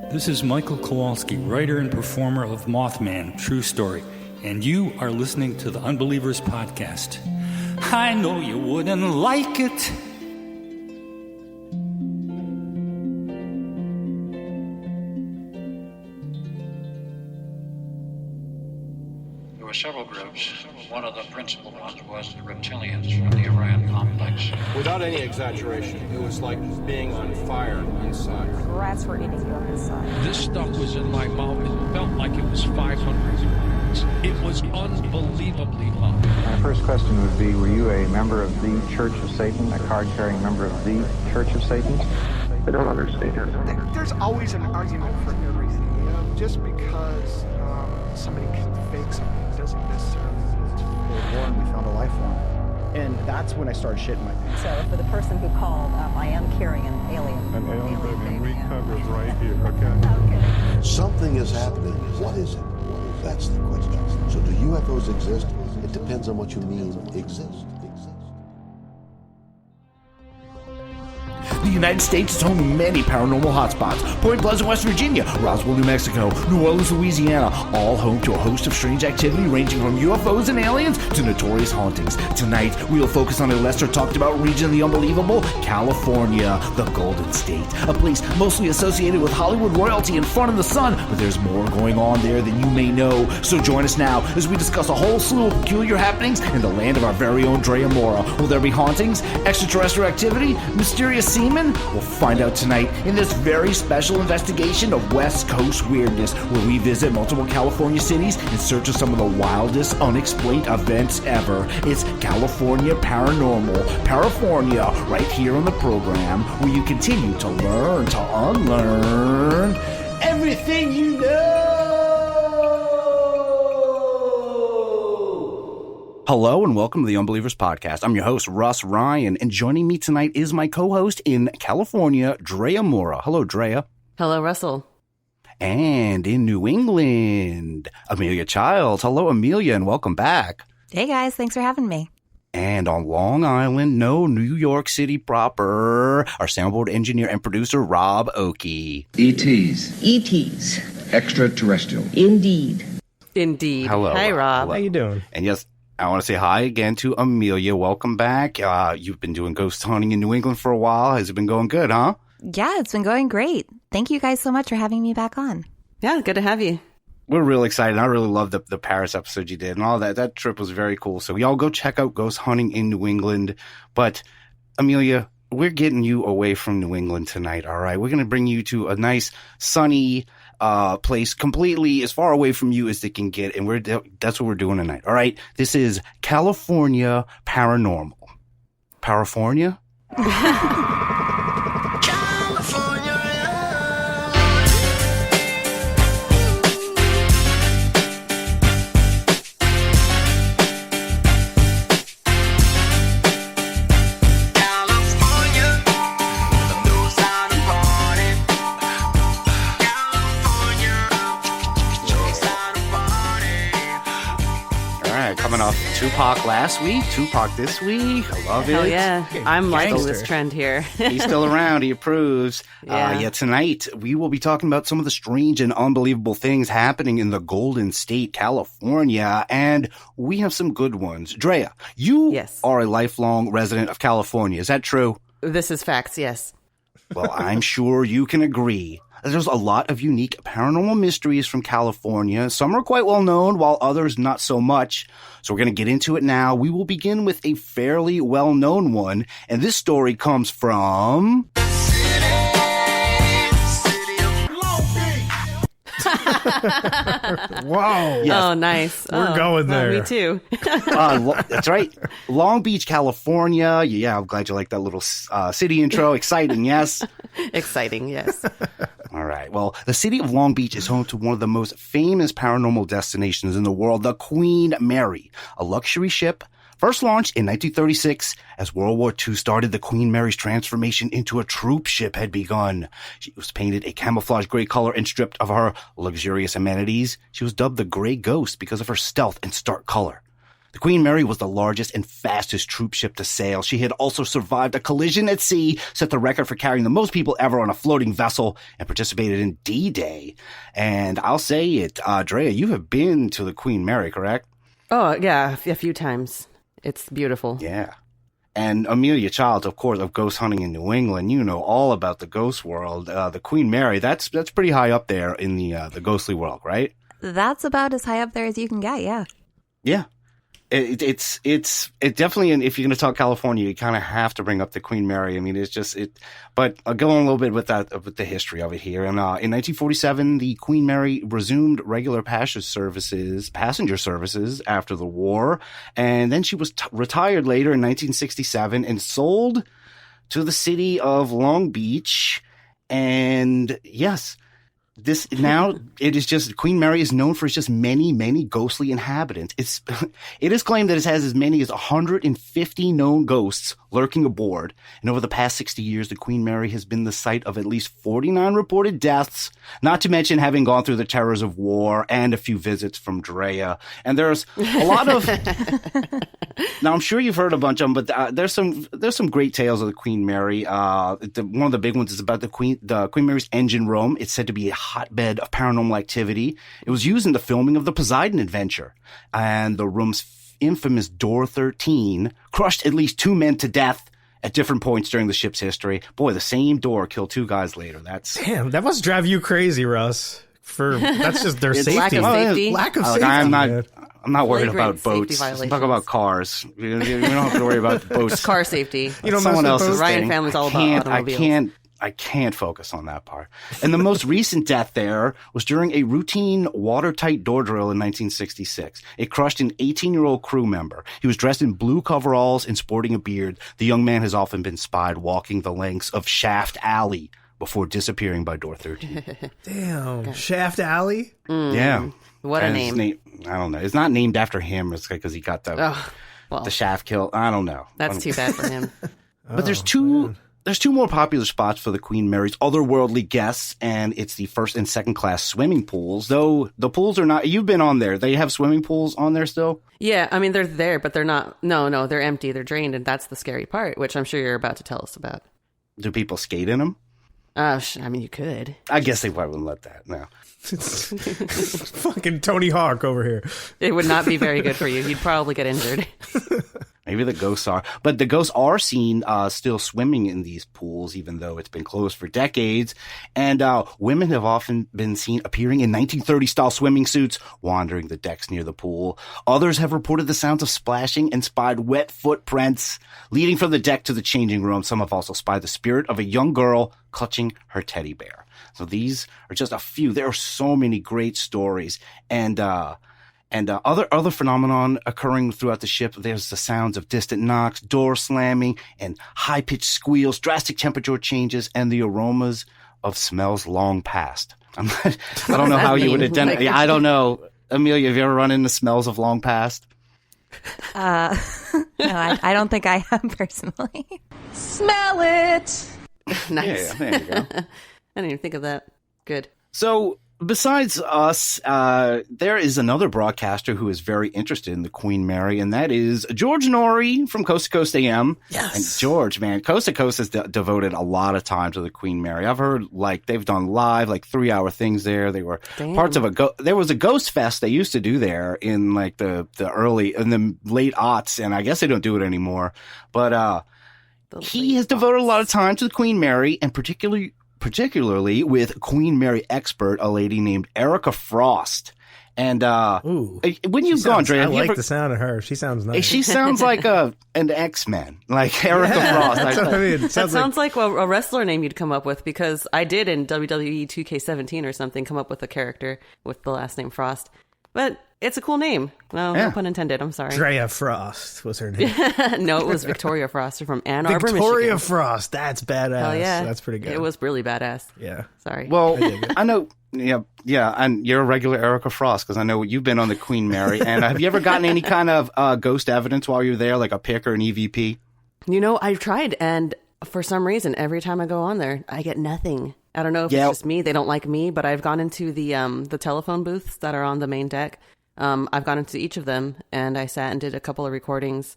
This is Michael Kowalski, writer and performer of Mothman, True Story, and you are listening to the Unbelievers podcast. I know you wouldn't like it. There were several groups. One of the principal ones was the reptilians from the Orion complex. Without any exaggeration, it was like being on fire inside. Rats were eating you on the side. This stuff was in my mouth. It felt like it was 500 degrees. It was unbelievably hot. My first question would be, were you a member of the Church of Satan, a card-carrying member of the Church of Satan? I don't understand. There's always an argument for everything. You know, just because somebody can fake something doesn't necessarily mean it's and we found a life form. And that's when I started shitting my pants. So for the person who called, I am carrying an alien. An alien baby. We covered right here, okay? Okay. Something is happening. What is it? That's the question. So do UFOs exist? It depends on what you mean exist. The United States is home to many paranormal hotspots. Point Pleasant, West Virginia, Roswell, New Mexico, New Orleans, Louisiana, all home to a host of strange activity ranging from UFOs and aliens to notorious hauntings. Tonight, we will focus on a lesser talked about region of the unbelievable, California, the Golden State. A place mostly associated with Hollywood royalty and fun in the sun, but there's more going on there than you may know. So join us now as we discuss a whole slew of peculiar happenings in the land of our very own Drea Mora. Will there be hauntings, extraterrestrial activity, mysterious seamen? We'll find out tonight in this very special investigation of West Coast weirdness, where we visit multiple California cities in search of some of the wildest unexplained events ever. It's California Paranormal, Parafornia, right here on the program, where you continue to learn to unlearn everything you know. Hello and welcome to the Unbelievers podcast. I'm your host, Rus Ryan, and joining me tonight is my co-host in California, Drea Mora. Hello, Drea. Hello, Russell. And in New England, Amelia Childs. Hello, Amelia, and welcome back. Hey, guys. Thanks for having me. And on Long Island, no, New York City proper, our soundboard engineer and producer, Rob Okey. ETs. ETs. Extraterrestrial. Indeed. Indeed. Hello. Hi, Rob. Hello. How you doing? And yes, I want to say hi again to Amelia. Welcome back. You've been doing ghost hunting in New England for a while. Has it been going good, huh? Yeah, it's been going great. Thank you guys so much for having me back on. Yeah, good to have you. We're really excited. I really loved the Paris episode you did and all that. That trip was very cool. So y'all go check out Ghost Hunting in New England. But Amelia, we're getting you away from New England tonight, all right? We're going to bring you to a nice, sunny place completely as far away from you as they can get. And that's what we're doing tonight, all right? This is California Paranormal. Parafornia? Coming off Tupac last week, Tupac this week. I love Hell it. yeah. I'm liking Gangster. this trend here. He's still around. He approves. Yeah. Tonight we will be talking about some of the strange and unbelievable things happening in the Golden State, California, and we have some good ones. Drea, you are a lifelong resident of California. Is that true? This is facts, yes. Well, I'm sure you can agree. There's a lot of unique paranormal mysteries from California. Some are quite well known, while others not so much. So we're going to get into it now. We will begin with a fairly well-known one, and this story comes from... Wow. Yes. Oh, nice. We're going there. Me too. That's right. Long Beach, California. Yeah, I'm glad you like that little city intro. Exciting, yes? Exciting, yes. All right. Well, the city of Long Beach is home to one of the most famous paranormal destinations in the world, the Queen Mary, a luxury ship first launched in 1936. As World War II started, the Queen Mary's transformation into a troop ship had begun. She was painted a camouflage gray color and stripped of her luxurious amenities. She was dubbed the Gray Ghost because of her stealth and stark color. The Queen Mary was the largest and fastest troop ship to sail. She had also survived a collision at sea, set the record for carrying the most people ever on a floating vessel, and participated in D-Day. And I'll say it, Drea, you have been to the Queen Mary, correct? Oh, yeah, a few times. It's beautiful. Yeah. And Amelia Childs, of course, of ghost hunting in New England, you know all about the ghost world. The Queen Mary, that's pretty high up there in the ghostly world, right? That's about as high up there as you can get, yeah. Yeah. It's definitely, and if you're going to talk California, you kind of have to bring up the Queen Mary. I mean, it's just it. But I'll go on a little bit with the history of it here. And in 1947, the Queen Mary resumed regular passenger services after the war, and then she was retired later in 1967 and sold to the city of Long Beach. And yes. This now it is just Queen Mary is known for its just many ghostly inhabitants. It is claimed that it has as many as 150 known ghosts lurking aboard. And over the past 60 years, the Queen Mary has been the site of at least 49 reported deaths, not to mention having gone through the terrors of war and a few visits from Drea. And there's a lot of now I'm sure you've heard a bunch of them, but there's some great tales of the Queen Mary. One of the big ones is about the Queen Mary's engine room. It's said to be a hotbed of paranormal activity. It was used in the filming of the Poseidon Adventure, and the room's infamous Door 13 crushed at least 2 men to death at different points during the ship's history. Boy, the same door killed 2 guys later. Damn, that must drive you crazy, Russ. That's just their safety. Lack of safety. Lack of safety. I'm not worried about boats. Let's talk about cars. We don't have to worry about boats. Car safety. You know, someone else's Ryan thing. family's all about automobiles. I can't focus on that part. And the most recent death there was during a routine watertight door drill in 1966. It crushed an 18-year-old crew member. He was dressed in blue coveralls and sporting a beard. The young man has often been spied walking the lengths of Shaft Alley before disappearing by door 13. Damn. Okay. Shaft Alley? Yeah. What a name. I don't know. It's not named after him. It's because he got the shaft kill. I don't know. That's too bad for him. But there's two more popular spots for the Queen Mary's otherworldly guests, and it's the first and second class swimming pools. Though the pools are not, you've been on there. They have swimming pools on there still? Yeah, I mean, they're there, but they're not, no, they're empty. They're drained, and that's the scary part, which I'm sure you're about to tell us about. Do people skate in them? I mean, you could. I guess they probably wouldn't let that, no. Fucking Tony Hawk over here. It would not be very good for you. You'd probably get injured. Maybe the ghosts are. But the ghosts are seen still swimming in these pools, even though it's been closed for decades. And women have often been seen appearing in 1930-style swimming suits, wandering the decks near the pool. Others have reported the sounds of splashing and spied wet footprints leading from the deck to the changing room. Some have also spied the spirit of a young girl clutching her teddy bear. So these are just a few. There are so many great stories. And other phenomenon occurring throughout the ship. There's the sounds of distant knocks, door slamming, and high-pitched squeals, drastic temperature changes, and the aromas of smells long past. I don't know how you would identify. I don't know. Amelia, have you ever run into smells of long past? No, I don't think I have personally. Smell it. Nice. Yeah, there you go. I didn't even think of that. Good. So, besides us, there is another broadcaster who is very interested in the Queen Mary, and that is George Norrie from Coast to Coast AM. Yes. And George, man, Coast to Coast has devoted a lot of time to the Queen Mary. I've heard, they've done live, 3-hour things there. They were parts of there was a ghost fest they used to do there in, the late aughts, and I guess they don't do it anymore. But he has devoted a lot of time to the Queen Mary, and particularly with Queen Mary expert, a lady named Erica Frost. And when you've gone, Drea, I like the sound of her. She sounds nice. She sounds like an X-Men, like Erica Frost. That's what I mean. That sounds like a wrestler name you'd come up with, because I did in WWE 2K17 or something come up with a character with the last name Frost. But it's a cool name. No pun intended. I'm sorry. Drea Frost was her name. No, it was Victoria Frost from Ann Arbor, Victoria Michigan. Frost. That's badass. Hell yeah. That's pretty good. It was really badass. Yeah. Sorry. Well, I know. Yeah, and you're a regular Erica Frost, because I know you've been on the Queen Mary. And have you ever gotten any kind of ghost evidence while you were there, like a pic or an EVP? I've tried, and for some reason, every time I go on there, I get nothing. I don't know if it's just me. They don't like me, but I've gone into the telephone booths that are on the main deck. I've gone into each of them, and I sat and did a couple of recordings.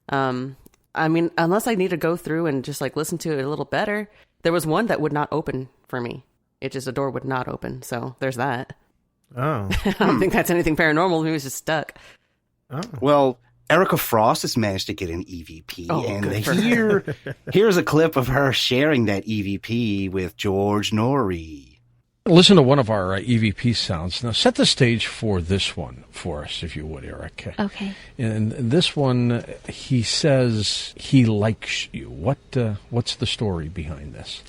I mean, unless I need to go through and just like listen to it a little better. There was one that would not open for me. The door would not open. So there's that. Oh. I don't think that's anything paranormal. He was just stuck. Oh. Well, Erica Frost has managed to get an EVP. Here's a clip of her sharing that EVP with George Norrie. Listen to one of our EVP sounds. Now, set the stage for this one for us, if you would, Eric. Okay. And this one, he says he likes you. What's the story behind this?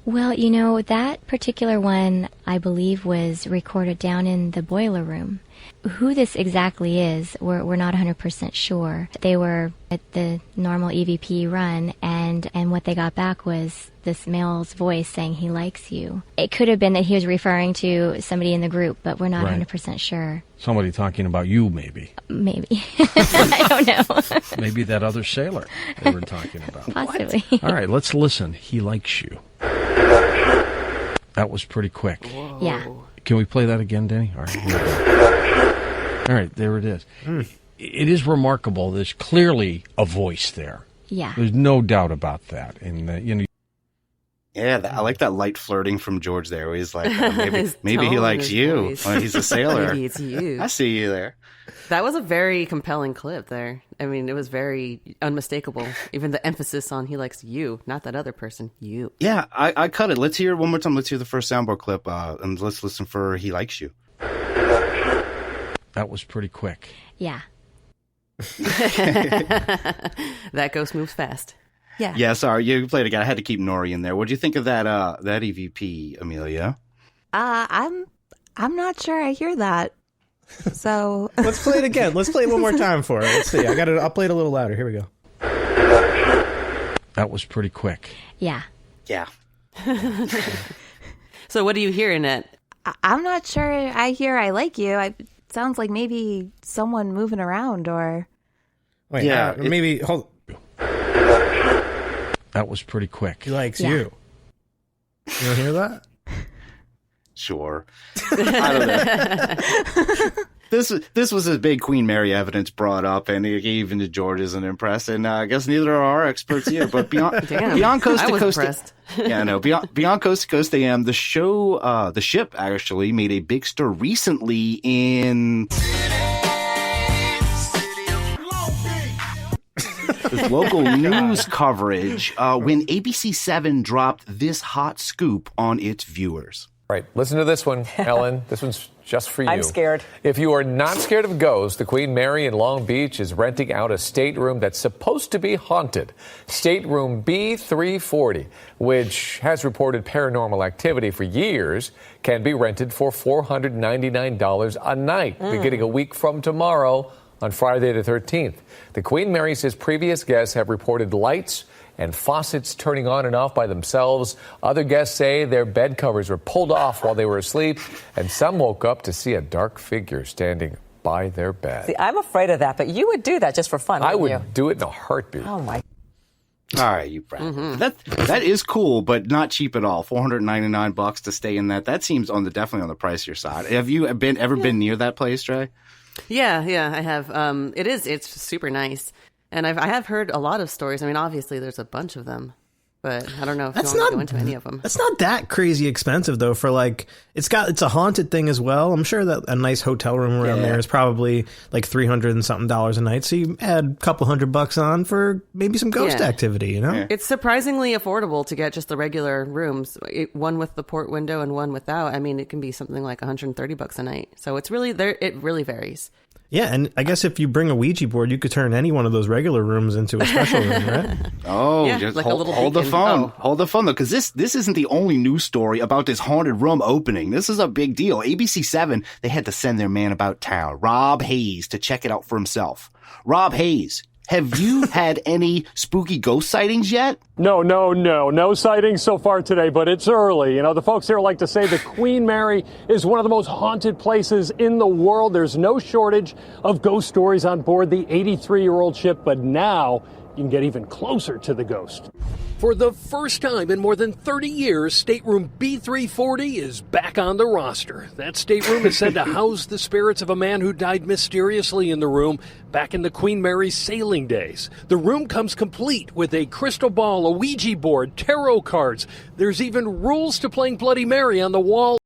Well, that particular one, I believe, was recorded down in the boiler room. Who this exactly is, we're not 100% sure. They were at the normal EVP run, and what they got back was this male's voice saying he likes you. It could have been that he was referring to somebody in the group, but we're not 100% sure. Somebody talking about you, maybe. Maybe. I don't know. Maybe that other sailor they were talking about. Possibly. All right, let's listen. He likes you. That was pretty quick. Whoa. Yeah. Can we play that again, Danny? All right, there it is. It is remarkable. There's clearly a voice there. Yeah. There's no doubt about that. And Yeah, I like that light flirting from George there. He's like, maybe he likes you. Well, he's a sailor. Maybe it's you. I see you there. That was a very compelling clip there. I mean, it was very unmistakable. Even the emphasis on he likes you, not that other person, you. Yeah, I cut it. Let's hear it one more time. Let's hear the first soundboard clip, and let's listen for he likes you. That was pretty quick. Yeah. That ghost moves fast. Yeah. Yeah, sorry, you played again. I had to keep Norrie in there. What do you think of that EVP, Amelia? I'm not sure I hear that. So let's play it again. Let's play it one more time for it. Let's see. I'll play it a little louder. Here we go. That was pretty quick. Yeah. Yeah. So what do you hear in it? I'm not sure I hear I like you. It sounds like maybe someone moving around or... Wait, yeah. Maybe... Hold. That was pretty quick. He likes you. You don't hear that? Sure. I don't know. This was a big Queen Mary evidence brought up, and even George isn't impressed, and I guess neither are our experts here. But beyond Coast to Coast, beyond Coast to Coast AM, the ship actually made a big stir recently in with local news coverage when ABC7 dropped this hot scoop on its viewers. Right. Listen to this one, Ellen. This one's just for you. I'm scared. If you are not scared of ghosts, the Queen Mary in Long Beach is renting out a stateroom that's supposed to be haunted. Stateroom B340, which has reported paranormal activity for years, can be rented for $499 a night, beginning a week from tomorrow on Friday the 13th. The Queen Mary says previous guests have reported lights and faucets turning on and off by themselves. Other guests say their bed covers were pulled off while they were asleep, and some woke up to see a dark figure standing by their bed. See, I'm afraid of that, but you would do that just for fun, I would you? do it in a heartbeat. Oh, my. All right, you Brad. That is cool, but not cheap at all. $499 to stay in that. That seems definitely on the pricier side. Have you ever been near that place, Dre? Yeah, I have. It's super nice. And I have heard a lot of stories. I mean, obviously, there's a bunch of them, but I don't know if you want to go into any of them. It's not that crazy expensive, though, for it's a haunted thing as well. I'm sure that a nice hotel room around there is probably like $300 and something a night. So you add a couple $100 on for maybe some ghost activity, you know? Yeah. It's surprisingly affordable to get just the regular rooms, one with the port window and one without. I mean, it can be something like $130 a night. So it's really there. It really varies. Yeah, and I guess if you bring a Ouija board, you could turn any one of those regular rooms into a special room, right? Oh, yeah, just like hold the phone. Hold the phone, though, because this isn't the only news story about this haunted room opening. This is a big deal. ABC7, they had to send their man about town, Rob Hayes, to check it out for himself. Rob Hayes, have you had any spooky ghost sightings yet? No sightings so far today, but it's early. You know, the folks here like to say the Queen Mary is one of the most haunted places in the world. There's no shortage of ghost stories on board the 83-year-old ship, but now you can get even closer to the ghost. For the first time in more than 30 years, stateroom B340 is back on the roster. That stateroom is said to house the spirits of a man who died mysteriously in the room back in the Queen Mary's sailing days. The room comes complete with a crystal ball, a Ouija board, tarot cards. There's even rules to playing Bloody Mary on the wall.